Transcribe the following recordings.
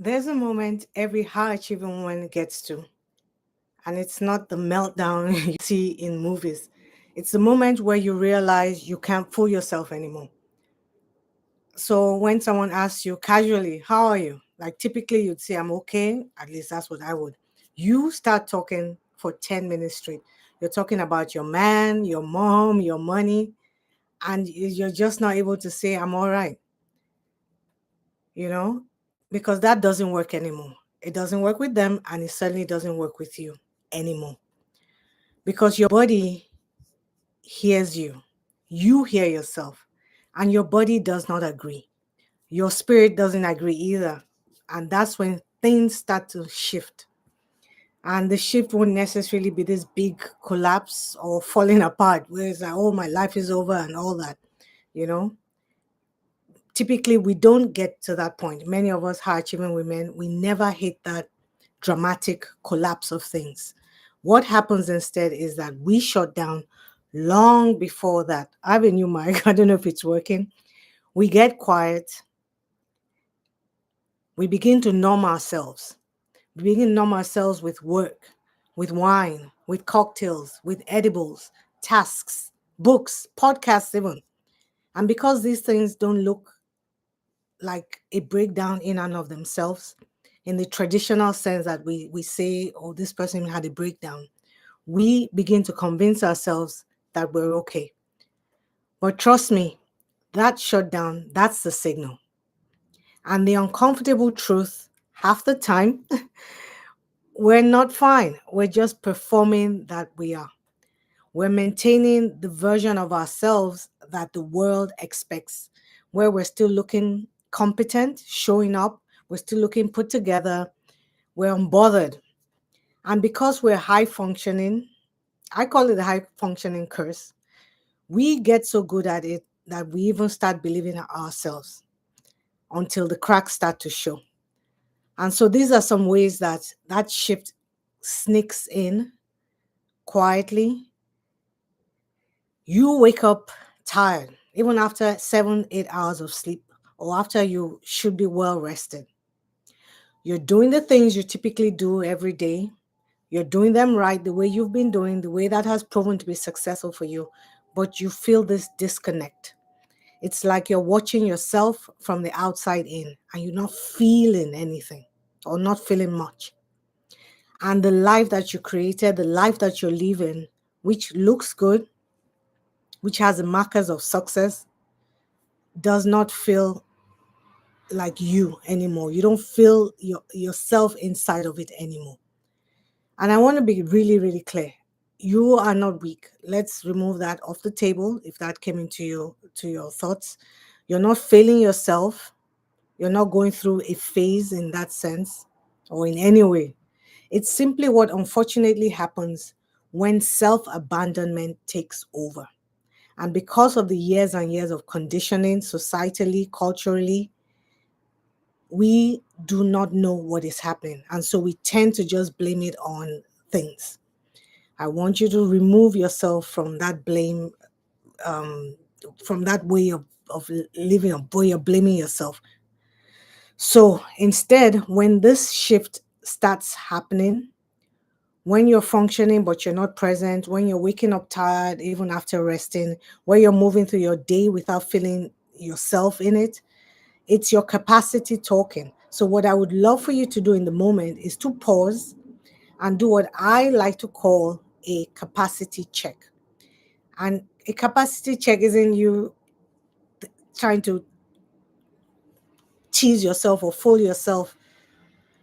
There's a moment every high achieving woman gets to, and it's not the meltdown you see in movies. It's the moment where you realize you can't fool yourself anymore. So when someone asks you casually, "How are you?" Like typically you'd say, "I'm okay." At least that's what I would. You start talking for 10 minutes straight. You're talking about your man, your mom, your money, and you're just not able to say, "I'm all right," you know, because that doesn't work anymore. It doesn't work with them, and it certainly doesn't work with you anymore because your body hears you. You hear yourself, and your body does not agree. Your spirit doesn't agree either. And that's when things start to shift. And the shift won't necessarily be this big collapse or falling apart where it's like, oh, my life is over and all that, you know. Typically, we don't get to that point. Many of us high achieving women, we never hit that dramatic collapse of things. What happens instead is that we shut down long before that. I have a new mic. I don't know if it's working. We get quiet. We begin to numb ourselves. We begin to numb ourselves with work, with wine, with cocktails, with edibles, tasks, books, podcasts, even. And because these things don't look like a breakdown in and of themselves, in the traditional sense that we say, oh, this person had a breakdown, we begin to convince ourselves that we're okay. But trust me, that shutdown, that's the signal. And the uncomfortable truth, half the time, we're not fine. We're just performing that we are. We're maintaining the version of ourselves that the world expects, where we're still looking competent, showing up, we're still looking put together, we're unbothered. And because we're high functioning, I call it the high functioning curse, we get so good at it that we even start believing ourselves until the cracks start to show. And so these are some ways that that shift sneaks in quietly. You wake up tired, even after 7, 8 hours of sleep, or after you should be well rested. You're doing the things you typically do every day. You're doing them right the way you've been doing, the way that has proven to be successful for you, but you feel this disconnect. It's like you're watching yourself from the outside in and you're not feeling anything or not feeling much. And the life that you created, the life that you're living, which looks good, which has the markers of success, does not feel like you anymore. You don't feel yourself inside of it anymore. And I want to be really, really clear. You are not weak. Let's remove that off the table if that came into your thoughts. You're not failing yourself. You're not going through a phase in that sense or in any way. It's simply what unfortunately happens when self-abandonment takes over. And because of the years and years of conditioning societally, culturally, we do not know what is happening. And so we tend to just blame it on things. I want you to remove yourself from that blame, um, from that way of living, of way of blaming yourself. So instead, when this shift starts happening, when you're functioning but you're not present, when you're waking up tired even after resting, when you're moving through your day without feeling yourself in it, it's your capacity talking. So, what I would love for you to do in the moment is to pause and do what I like to call a capacity check. And a capacity check isn't you trying to tease yourself or fool yourself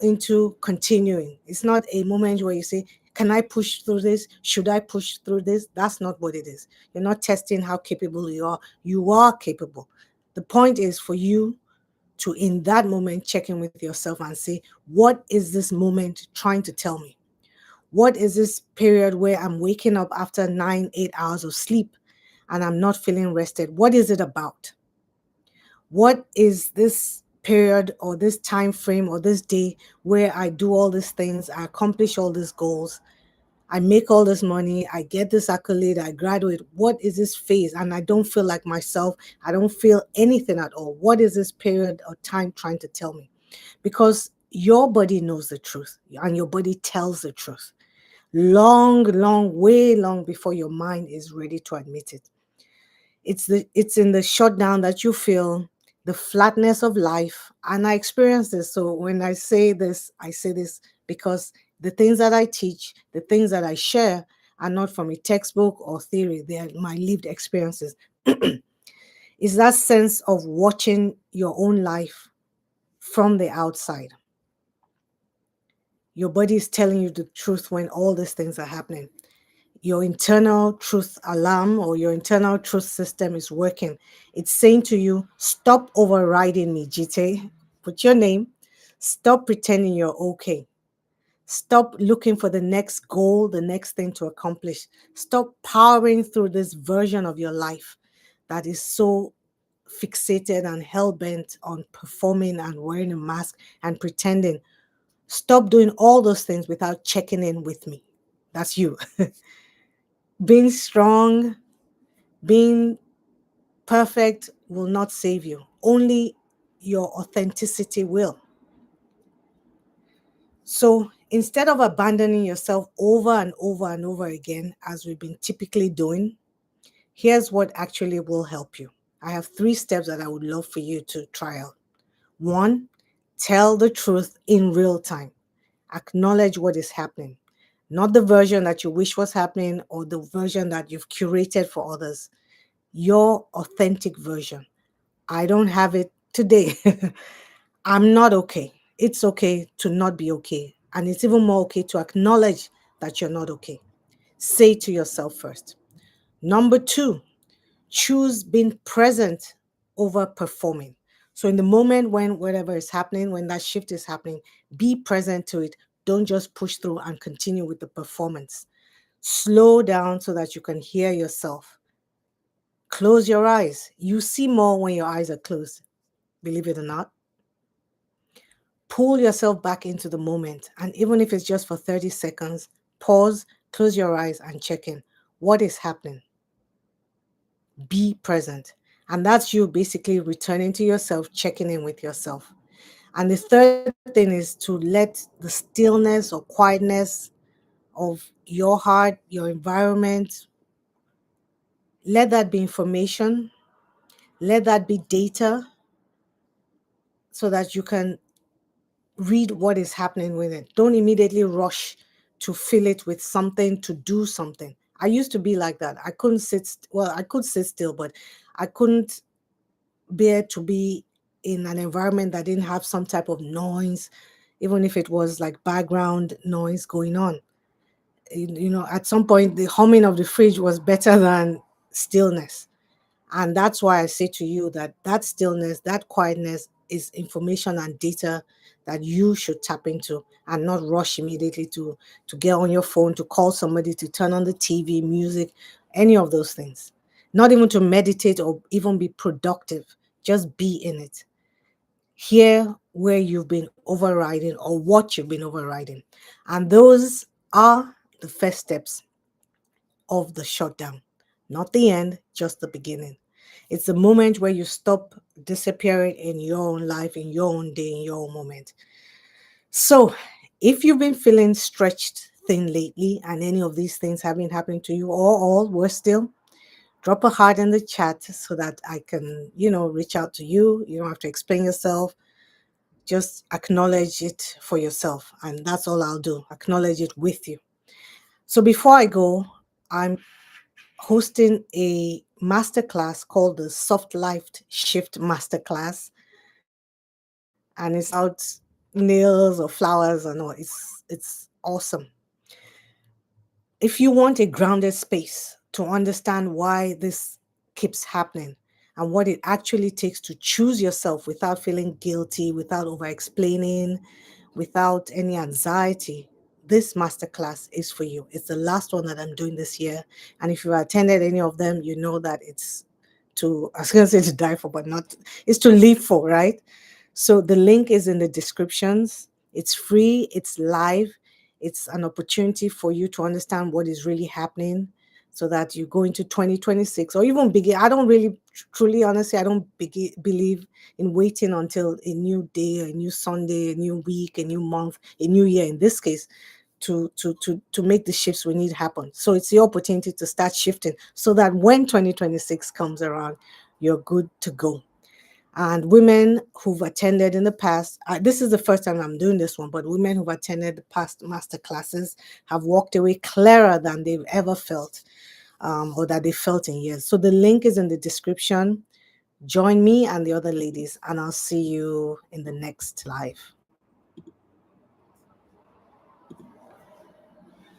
into continuing. It's not a moment where you say, can I push through this? Should I push through this? That's not what it is. You're not testing how capable you are. You are capable. The point is for you to, in that moment, check in with yourself and say, what is this moment trying to tell me? What is this period where I'm waking up after 9, 8 hours of sleep and I'm not feeling rested? What is it about? What is this period or this time frame or this day where I do all these things, I accomplish all these goals, I make all this money, I get this accolade, I graduate? What is this phase? And I don't feel like myself. I don't feel anything at all. What is this period or time trying to tell me? Because Your body knows the truth and your body tells the truth long, long, way long before your mind is ready to admit it. It's in the shutdown that you feel the flatness of life. And I experience this. So when I say this because the things that I teach, the things that I share are not from a textbook or theory. They are my lived experiences. Is that sense of watching your own life from the outside. Your body is telling you the truth when all these things are happening. Your internal truth alarm or your internal truth system is working. It's saying to you, stop overriding me, Jite. Put your name. Stop pretending you're okay. Stop looking for the next goal, the next thing to accomplish. Stop powering through this version of your life that is so fixated and hell bent on performing and wearing a mask and pretending. Stop doing all those things without checking in with me. That's you. Being strong, being perfect will not save you. Only your authenticity will. So instead of abandoning yourself over and over and over again, as we've been typically doing, here's what actually will help you. I have 3 steps that I would love for you to try out. One, tell the truth in real time. Acknowledge what is happening, not the version that you wish was happening or the version that you've curated for others. Your authentic version. I don't have it today. I'm not okay. It's okay to not be okay. And it's even more okay to acknowledge that you're not okay. Say to yourself first. Number 2, choose being present over performing. So, in the moment when whatever is happening, when that shift is happening, be present to it. Don't just push through and continue with the performance. Slow down so that you can hear yourself. Close your eyes. You see more when your eyes are closed, believe it or not. Pull yourself back into the moment. And even if it's just for 30 seconds, pause, close your eyes, and check in. What is happening? Be present. And that's you basically returning to yourself, checking in with yourself. And the third thing is to let the stillness or quietness of your heart, your environment, let that be information, let that be data so that you can read what is happening with it. Don't immediately rush to fill it with something, to do something. I used to be like that. I couldn't well, I could sit still, but I couldn't bear to be in an environment that didn't have some type of noise, even if it was like background noise going on. At some point, the humming of the fridge was better than stillness. And that's why I say to you that that stillness, that quietness is information and data that you should tap into and not rush immediately to get on your phone, to call somebody, to turn on the TV, music, any of those things. Not even to meditate or even be productive. Just be in it. Hear where you've been overriding or what you've been overriding. And those are the first steps of the shutdown. Not the end, just the beginning. It's the moment where you stop disappearing in your own life, in your own day, in your own moment. So, if you've been feeling stretched thin lately and any of these things have been happening to you or all worse still, drop a heart in the chat so that I can, reach out to you. You don't have to explain yourself. Just acknowledge it for yourself. And that's all I'll do. Acknowledge it with you. So before I go, I'm hosting a masterclass called the Soft Life Shift Masterclass, and it's not about nails or flowers or no. It's awesome. If you want a grounded space to understand why this keeps happening and what it actually takes to choose yourself without feeling guilty, without over explaining, without any anxiety, this masterclass is for you. It's the last one that I'm doing this year. And if you've attended any of them, you know that it's I was going to say to die for, but not, it's to live for, right? So the link is in the descriptions. It's free, it's live, it's an opportunity for you to understand what is really happening so that you go into 2026 or even begin. I don't really, truly, honestly, I don't believe in waiting until a new day, a new Sunday, a new week, a new month, a new year in this case, to make the shifts we need happen. So it's the opportunity to start shifting so that when 2026 comes around, you're good to go. And women who've attended in the past, this is the first time I'm doing this one, but women who've attended the past master classes have walked away clearer than they've ever felt, or that they felt in years. So the link is in the description. Join me and the other ladies, and I'll see you in the next live.